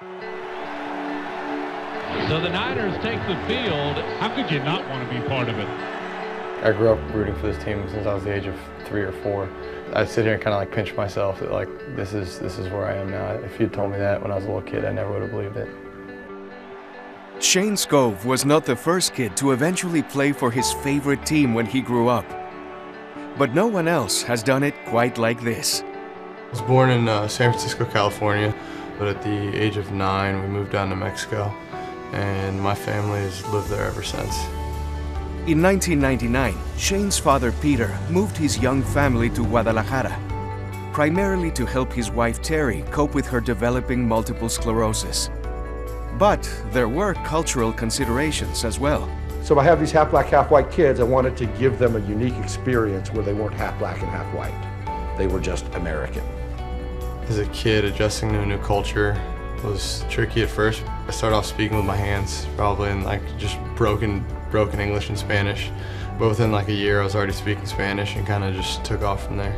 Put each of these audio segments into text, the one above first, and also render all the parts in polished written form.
So the Niners take the field. How could you not want to be part of it? I grew up rooting for this team since I was the age of 3 or 4. I sit here and kind of like pinch myself that like this is where I am now. If you'd told me that when I was a little kid, I never would have believed it. Shayne Skov was not the first kid to eventually play for his favorite team when he grew up. But no one else has done it quite like this. I was born in San Francisco, California, but at the age of 9, we moved down to Mexico, and my family has lived there ever since. In 1999, Shayne's father, Peter, moved his young family to Guadalajara, primarily to help his wife, Terry, cope with her developing multiple sclerosis. But there were cultural considerations as well. So I have these half black, half white kids. I wanted to give them a unique experience where they weren't half black and half white. They were just American. As a kid, adjusting to a new culture was tricky at first. I started off speaking with my hands, probably in like just broken English and Spanish. But within like a year, I was already speaking Spanish and kind of just took off from there.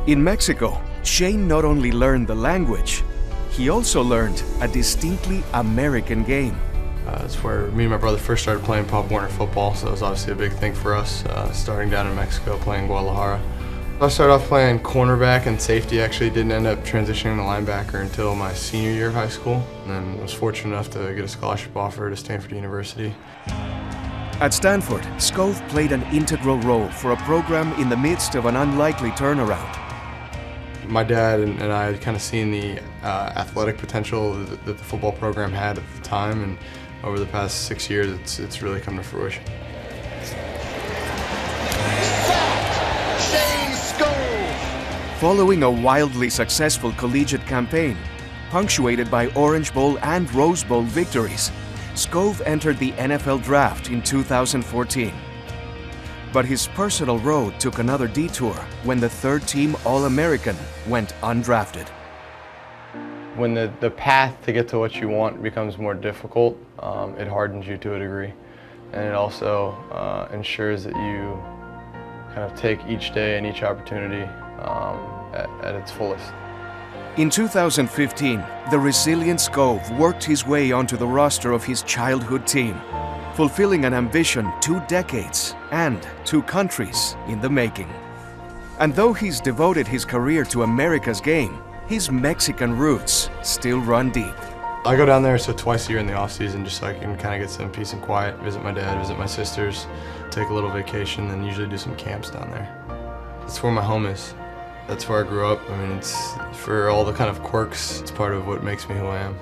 In Mexico, Shayne not only learned the language, he also learned a distinctly American game. It's where me and my brother first started playing Pop Warner football, so it was obviously a big thing for us, starting down in Mexico, playing Guadalajara. I started off playing cornerback and safety. Actually didn't end up transitioning to linebacker until my senior year of high school, and then was fortunate enough to get a scholarship offer to Stanford University. At Stanford, Skov played an integral role for a program in the midst of an unlikely turnaround. My dad and I had kind of seen the athletic potential that the football program had at the time, and over the past 6 years, it's really come to fruition. Shayne Skov! Following a wildly successful collegiate campaign, punctuated by Orange Bowl and Rose Bowl victories, Skov entered the NFL draft in 2014. But his personal road took another detour when the third-team All-American went undrafted. When the path to get to what you want becomes more difficult, it hardens you to a degree. And it also ensures that you kind of take each day and each opportunity at its fullest. In 2015, the resilient Skov worked his way onto the roster of his childhood team, fulfilling an ambition 2 decades and 2 countries in the making. And though he's devoted his career to America's game, his Mexican roots still run deep. I go down there twice a year in the off-season just so I can kind of get some peace and quiet, visit my dad, visit my sisters, take a little vacation, and usually do some camps down there. That's where my home is. That's where I grew up. I mean, it's for all the kind of quirks, it's part of what makes me who I am.